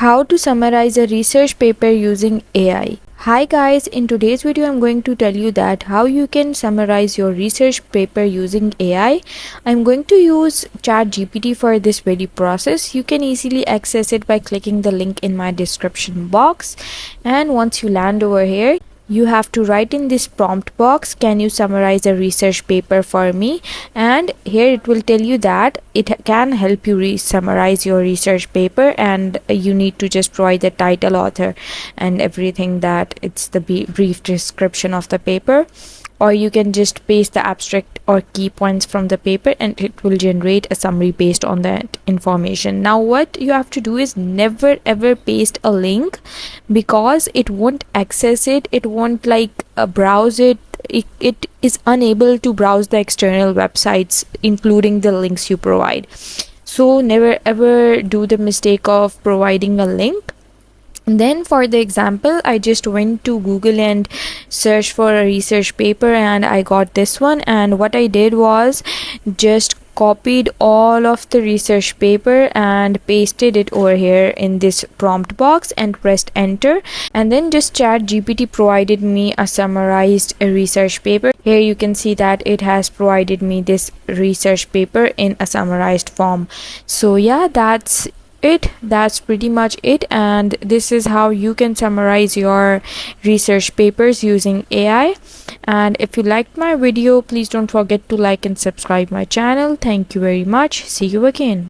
How to summarize a research paper using AI. Hi guys, in today's video I'm going to tell you that how you can summarize your research paper using AI. I'm going to use ChatGPT for this very process. You can easily access it by clicking the link in my description box, and once you land over here, you have to write in this prompt box, can you summarize a research paper for me? And here it will tell you that it can help you summarize your research paper, and you need to just provide the title, author and everything, that it's the brief description of the paper, or you can just paste the abstract or key points from the paper and it will generate a summary based on that information. Now what you have to do is never ever paste a link, because it won't access it, it won't browse it. It is unable to browse the external websites including the links you provide. So never ever do the mistake of providing a link. Then for the example, I just went to Google and searched for a research paper and I got this one, and what I did was just copied all of the research paper and pasted it over here in this prompt box and pressed enter, and then just ChatGPT provided me a summarized research paper. Here you can see that it has provided me this research paper in a summarized form. So yeah, that's pretty much it, and this is how you can summarize your research papers using AI. And if you liked my video, please don't forget to like and subscribe my channel. Thank you very much. See you again.